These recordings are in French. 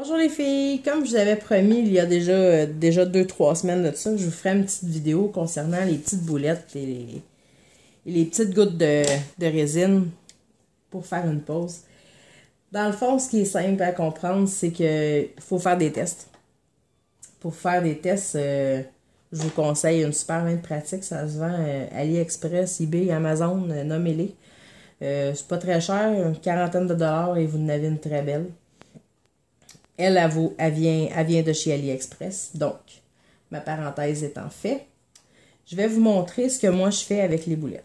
Bonjour les filles, comme je vous avais promis il y a déjà 2-3 semaines de ça, je vous ferai une petite vidéo concernant les petites boulettes et les petites gouttes de résine pour faire une pause. Dans le fond, ce qui est simple à comprendre, c'est qu'il faut faire des tests. Pour faire des tests, je vous conseille une super main pratique, ça se vend AliExpress, eBay, Amazon, nommez-les. C'est pas très cher, une quarantaine de dollars et vous en avez une très belle. Elle vient de chez AliExpress. Donc, ma parenthèse étant faite, je vais vous montrer ce que moi je fais avec les boulettes.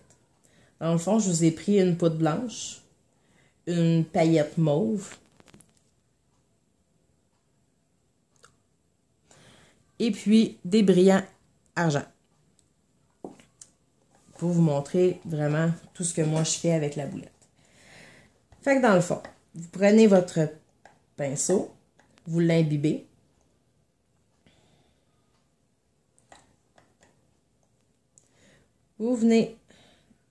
Dans le fond, je vous ai pris une poudre blanche, une paillette mauve, et puis des brillants argent. Pour vous montrer vraiment tout ce que moi je fais avec la boulette. Fait que dans le fond, vous prenez votre pinceau, vous l'imbibez. Vous venez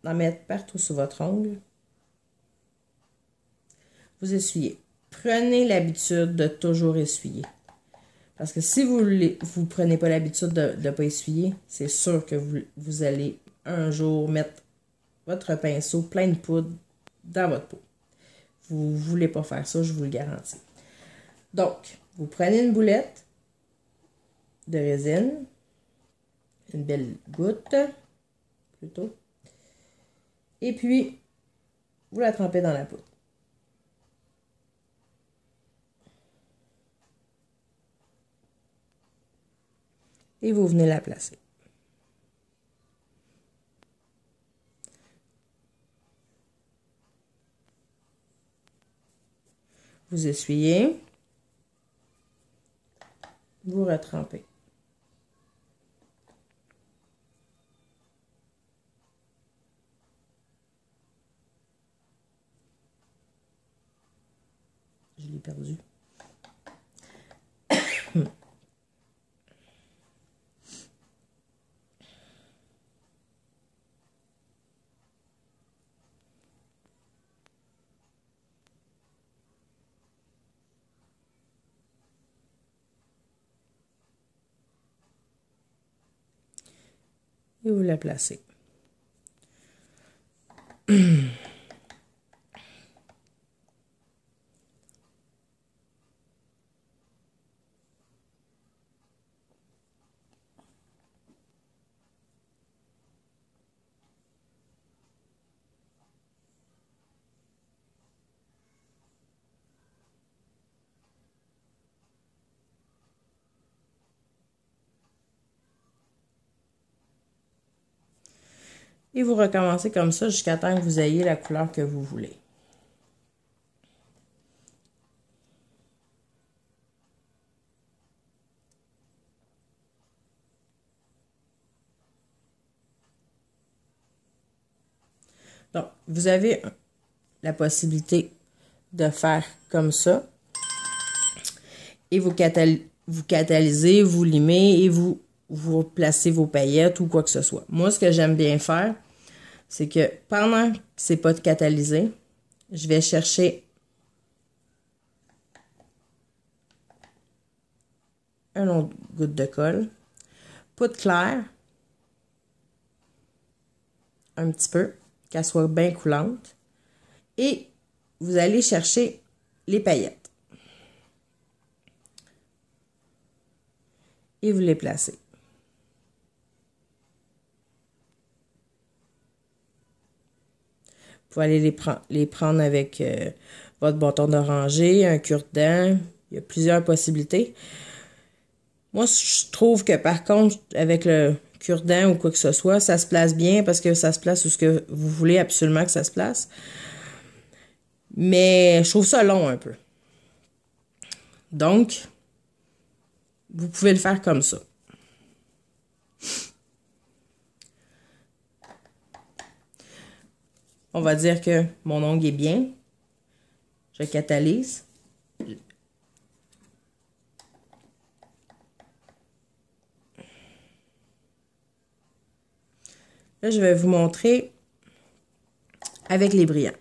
en mettre partout sur votre ongle. Vous essuyez. Prenez l'habitude de toujours essuyer. Parce que si vous ne prenez pas l'habitude de ne pas essuyer, c'est sûr que vous allez un jour mettre votre pinceau plein de poudre dans votre peau. Vous ne voulez pas faire ça, je vous le garantis. Donc, vous prenez une boulette de résine, une belle goutte, plutôt, et puis, vous la trempez dans la poudre. Et vous venez la placer. Vous essuyez. Vous retrempez. Je l'ai perdu. Et vous la placez. Et vous recommencez comme ça jusqu'à temps que vous ayez la couleur que vous voulez. Donc, vous avez la possibilité de faire comme ça. Et vous catalysez, vous limez et vous placez vos paillettes ou quoi que ce soit. Moi, ce que j'aime bien faire, c'est que pendant que c'est pas catalysé, je vais chercher un autre goutte de colle, poudre claire, un petit peu, qu'elle soit bien coulante, et vous allez chercher les paillettes. Et vous les placez. Vous pouvez aller les prendre avec votre bâton d'oranger, un cure-dent. Il y a plusieurs possibilités. Moi, je trouve que par contre, avec le cure-dent ou quoi que ce soit, ça se place bien parce que ça se place où ce que vous voulez absolument que ça se place. Mais je trouve ça long un peu. Donc, vous pouvez le faire comme ça. On va dire que mon ongle est bien. Je catalyse. Là, je vais vous montrer avec les brillants.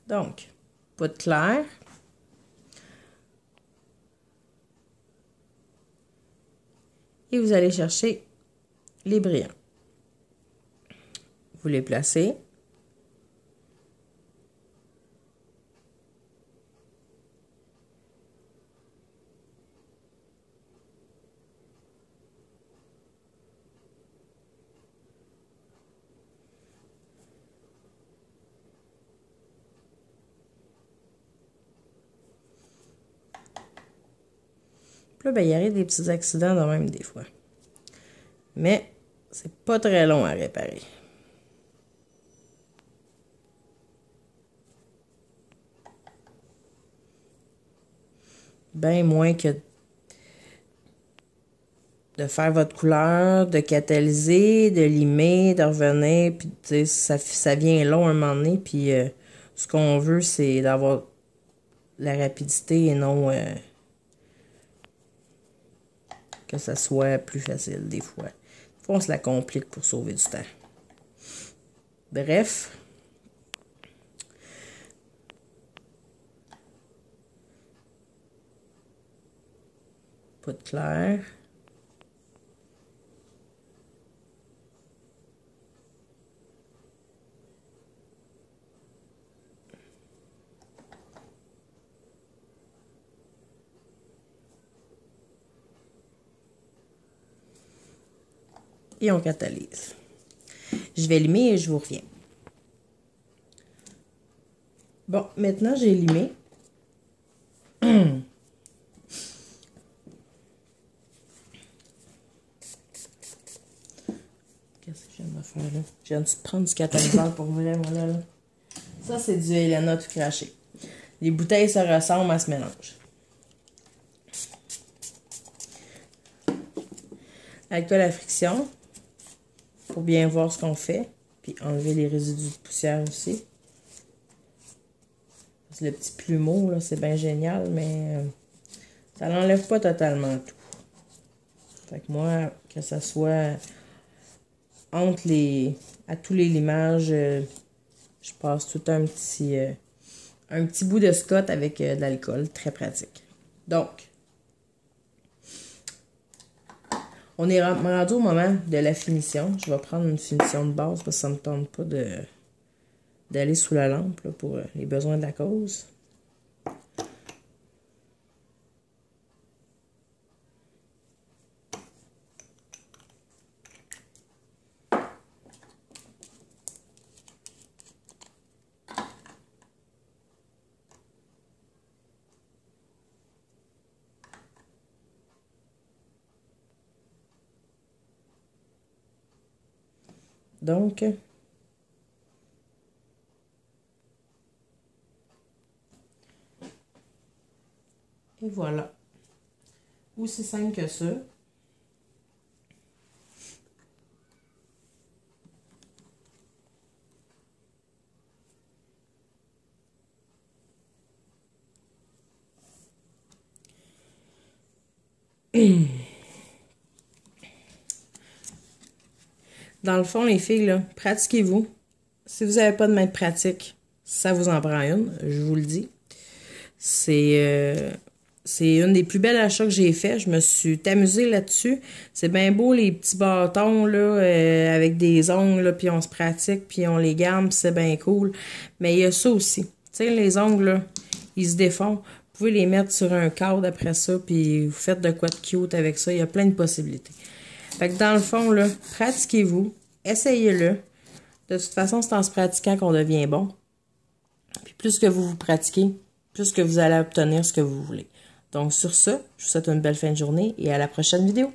Donc, poudre claire. Et vous allez chercher les brillants. Vous les placez. Là, ben, il arrive des petits accidents de même des fois. Mais c'est pas très long à réparer. Ben moins que de faire votre couleur, de catalyser, de limer, de revenir, puis tu sais, ça vient long un moment donné, puis ce qu'on veut, c'est d'avoir la rapidité et non que ça soit plus facile des fois. Des fois, on se la complique pour sauver du temps. Bref. Poudre claire. Et on catalyse. Je vais limer et je vous reviens. Bon, maintenant j'ai limé. Qu'est-ce que je viens de me faire là? Je viens de prendre du catalyseur pour vrai, moi là. Ça, c'est du Elena tout craché. Les bouteilles se ressemblent, elles se mélangent. Avec la friction, pour bien voir ce qu'on fait, puis enlever les résidus de poussière aussi. Le petit plumeau, là, c'est bien génial, mais ça n'enlève pas totalement tout. Fait que moi, que ça soit entre à tous les limages, je passe tout un petit bout de Scott avec de l'alcool, très pratique. Donc, on est rendu au moment de la finition. Je vais prendre une finition de base parce que ça ne me tente pas d'aller sous la lampe là, pour les besoins de la cause. Donc, et voilà. Aussi simple que ça. Dans le fond, les filles, là, pratiquez-vous. Si vous n'avez pas de main de pratique, ça vous en prend une, je vous le dis. C'est une des plus belles achats que j'ai fait. Je me suis amusée là-dessus. C'est bien beau, les petits bâtons, là, avec des ongles, là, puis on se pratique, puis on les garde, puis c'est bien cool. Mais il y a ça aussi. Tu sais, les ongles, là, ils se défont. Vous pouvez les mettre sur un cadre après ça, puis vous faites de quoi de cute avec ça. Il y a plein de possibilités. Fait que dans le fond, là, pratiquez-vous, essayez-le. De toute façon, c'est en se pratiquant qu'on devient bon. Puis plus que vous pratiquez, plus que vous allez obtenir ce que vous voulez. Donc sur ce, je vous souhaite une belle fin de journée et à la prochaine vidéo.